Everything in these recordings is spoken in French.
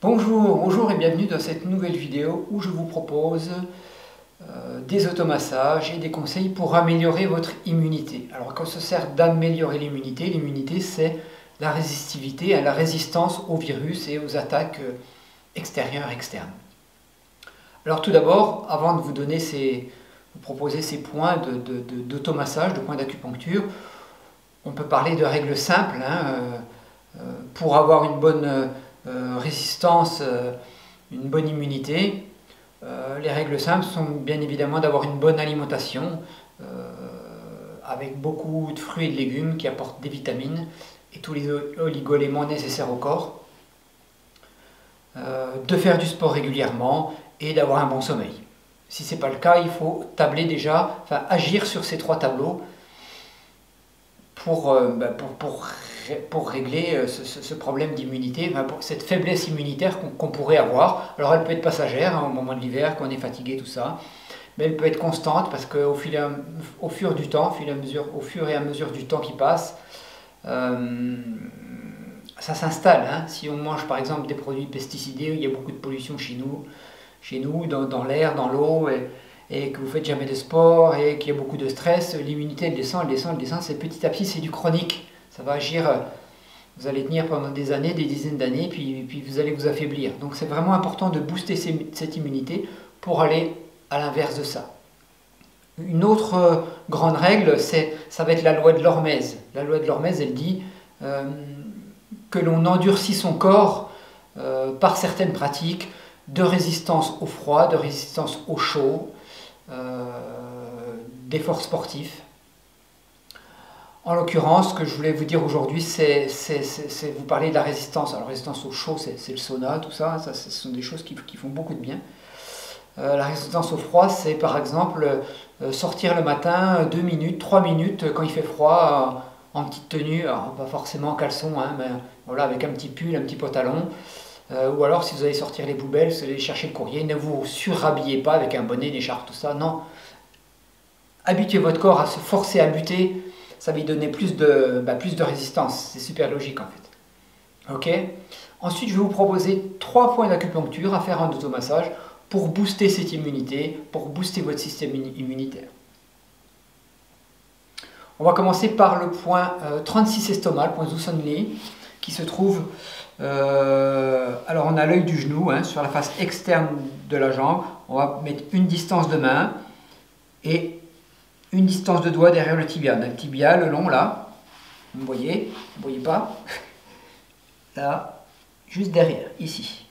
Bonjour et bienvenue dans cette nouvelle vidéo où je vous propose des automassages et des conseils pour améliorer votre immunité. Alors quand ça sert d'améliorer l'immunité, l'immunité c'est la résistivité, la résistance aux virus et aux attaques extérieures et externes. Alors tout d'abord, avant de vous proposer ces points d'automassage, de points d'acupuncture, on peut parler de règles simples pour avoir une bonne résistance, une bonne immunité. Les règles simples sont bien évidemment d'avoir une bonne alimentation avec beaucoup de fruits et de légumes qui apportent des vitamines et tous les oligo-éléments nécessaires au corps, de faire du sport régulièrement et d'avoir un bon sommeil. Si ce n'est pas le cas, il faut tabler déjà, agir sur ces trois tableaux pour régler ce problème d'immunité, cette faiblesse immunitaire qu'on pourrait avoir. Alors elle peut être passagère au moment de l'hiver, quand on est fatigué, tout ça, mais elle peut être constante parce qu'au fur et à mesure du temps qui passe, ça s'installe. Si on mange par exemple des produits pesticidés, il y a beaucoup de pollution chez nous dans l'air, dans l'eau, et que vous faites jamais de sport et qu'il y a beaucoup de stress, l'immunité elle descend, c'est petit à petit, c'est du chronique. Ça va agir, vous allez tenir pendant des années, des dizaines d'années, puis vous allez vous affaiblir. Donc c'est vraiment important de booster cette immunité pour aller à l'inverse de ça. Une autre grande règle, ça va être la loi de l'Hormèse. La loi de l'Hormèse, elle dit que l'on endurcit son corps par certaines pratiques de résistance au froid, de résistance au chaud, d'efforts sportifs. En l'occurrence, ce que je voulais vous dire aujourd'hui, c'est vous parler de la résistance. Alors, résistance au chaud, c'est le sauna, tout ça, ce sont des choses qui font beaucoup de bien. La résistance au froid, c'est par exemple sortir le matin 2 minutes, 3 minutes quand il fait froid, en petite tenue, alors pas forcément en caleçon, mais voilà, avec un petit pull, un petit pantalon. Ou alors, si vous allez sortir les poubelles, si vous allez chercher le courrier, ne vous surhabillez pas avec un bonnet, une écharpe, tout ça, non. Habituez votre corps à se forcer à lutter. Ça va lui donner plus de résistance. C'est super logique en fait. Ok. Ensuite, je vais vous proposer 3 points d'acupuncture à faire en automassage pour booster cette immunité, pour booster votre système immunitaire. On va commencer par le point 36 estomac, le point Zusonli, qui se trouve... alors on a l'œil du genou, sur la face externe de la jambe. On va mettre une distance de main et une distance de doigt derrière le tibia. On a le tibia, le long là, vous voyez pas, là, juste derrière, ici.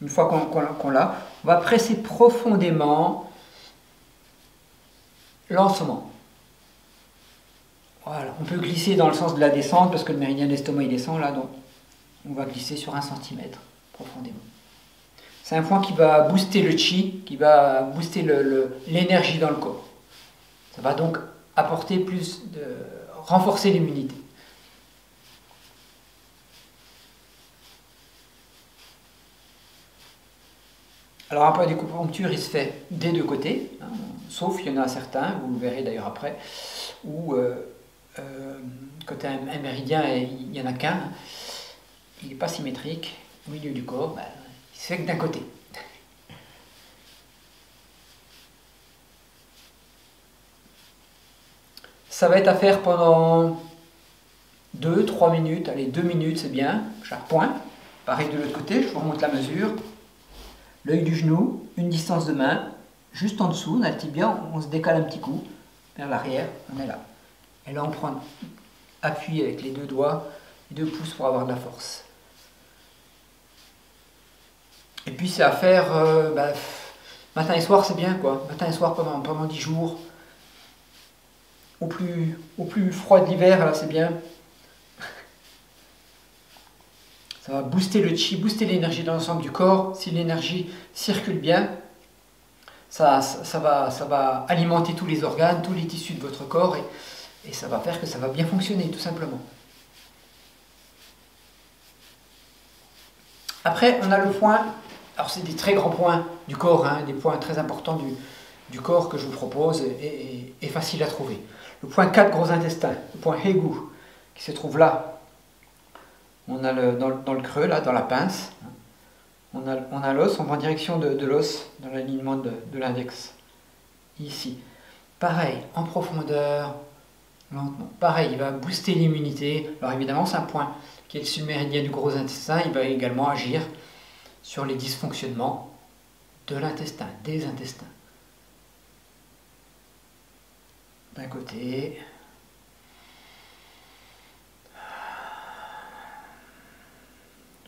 Une fois qu'on l'a, on va presser profondément lentement. Voilà, on peut glisser dans le sens de la descente parce que le méridien de l'estomac il descend là, donc on va glisser sur 1 cm profondément. C'est un point qui va booster le chi, qui va booster l'énergie dans le corps. Ça va donc apporter renforcer l'immunité. Alors un point d'acupuncture, il se fait des deux côtés, sauf il y en a certains, vous le verrez d'ailleurs après, où quand un méridien, il n'y en a qu'un, il n'est pas symétrique au milieu du corps, il se fait que d'un côté. Ça va être à faire pendant 2-3 minutes, allez 2 minutes c'est bien, chaque point. Pareil de l'autre côté, je vous remonte la mesure. L'œil du genou, une distance de main, juste en dessous, on a le tibia, on se décale un petit coup vers l'arrière, on est là. Et là on prend appui avec les 2 doigts, les 2 pouces pour avoir de la force. Et puis c'est à faire matin et soir, c'est bien quoi, matin et soir pendant 10 jours. Au plus froid de l'hiver, là c'est bien. Ça va booster le chi, booster l'énergie dans l'ensemble du corps. Si l'énergie circule bien, ça va alimenter tous les organes, tous les tissus de votre corps et ça va faire que ça va bien fonctionner tout simplement. Après, on a le point, alors c'est des très grands points du corps, des points très importants du corps que je vous propose et facile à trouver. Le point 4, gros intestin, le point Hegu, qui se trouve là. On a dans le creux, là, dans la pince. On a l'os, on va en direction de l'os, dans l'alignement de l'index, ici. Pareil, en profondeur, lentement. Pareil, il va booster l'immunité. Alors évidemment, c'est un point qui est sur le méridien du gros intestin. Il va également agir sur les dysfonctionnements de l'intestin, des intestins. D'un côté.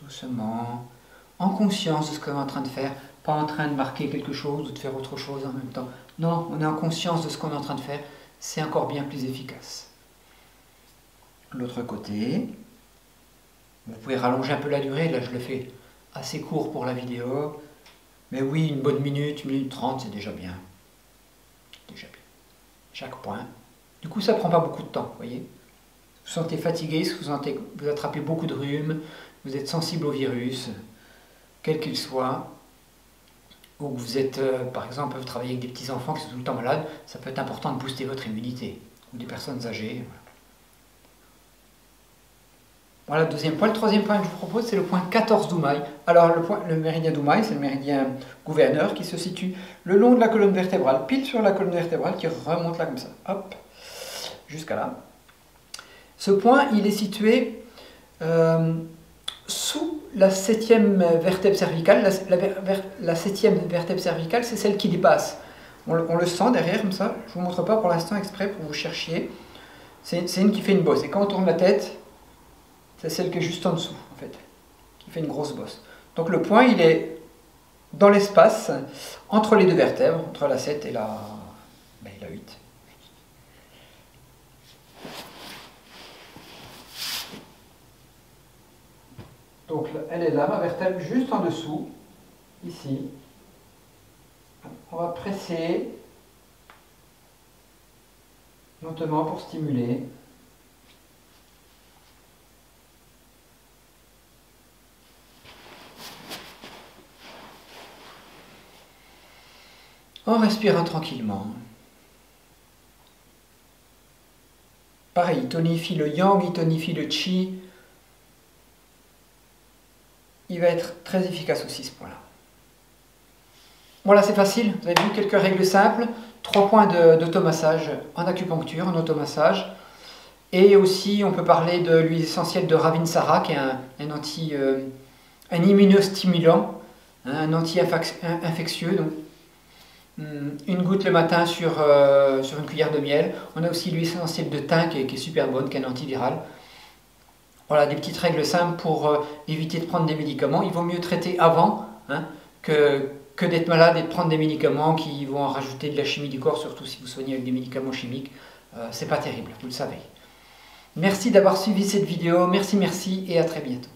Doucement. En conscience de ce qu'on est en train de faire. Pas en train de marquer quelque chose ou de faire autre chose en même temps. Non, on est en conscience de ce qu'on est en train de faire. C'est encore bien plus efficace. L'autre côté. Vous pouvez rallonger un peu la durée. Là, je le fais assez court pour la vidéo. Mais oui, une bonne minute, 1 minute 30, c'est déjà bien. Déjà bien. Chaque point. Du coup, ça ne prend pas beaucoup de temps, vous voyez. Vous vous sentez fatigué, vous attrapez beaucoup de rhume, vous êtes sensible au virus, quel qu'il soit, ou que vous êtes, par exemple, vous travaillez avec des petits-enfants qui sont tout le temps malades, ça peut être important de booster votre immunité, ou des personnes âgées. Voilà le deuxième point. Le troisième point que je vous propose, c'est le point 14 d'Oumaï. Alors, le méridien d'Oumaï, c'est le méridien gouverneur qui se situe le long de la colonne vertébrale, pile sur la colonne vertébrale, qui remonte là comme ça, hop, jusqu'à là. Ce point, il est situé sous la 7e vertèbre cervicale. La 7e vertèbre cervicale, c'est celle qui dépasse. On le sent derrière, comme ça. Je ne vous montre pas pour l'instant exprès pour que vous cherchiez. C'est une qui fait une bosse. Et quand on tourne la tête, c'est celle qui est juste en dessous, en fait, qui fait une grosse bosse. Donc le point, il est dans l'espace entre les deux vertèbres, entre la 7 et la 8. Donc elle est là, ma vertèbre, juste en dessous, ici. On va presser lentement pour stimuler. En respirant tranquillement. Pareil, il tonifie le yang, il tonifie le chi. Il va être très efficace aussi ce point-là. Voilà, c'est facile. Vous avez vu quelques règles simples. 3 points d'automassage en acupuncture, en automassage. Et aussi, on peut parler de l'huile essentielle de Ravinsara, qui est un immunostimulant, un anti-infectieux. Donc, une goutte le matin sur une cuillère de miel. On a aussi l'huile essentielle de thym qui est super bonne, qui est un antiviral. Voilà, des petites règles simples pour éviter de prendre des médicaments. Il vaut mieux traiter avant que d'être malade et de prendre des médicaments qui vont rajouter de la chimie du corps, surtout si vous soignez avec des médicaments chimiques. C'est pas terrible, vous le savez. Merci d'avoir suivi cette vidéo. Merci et à très bientôt.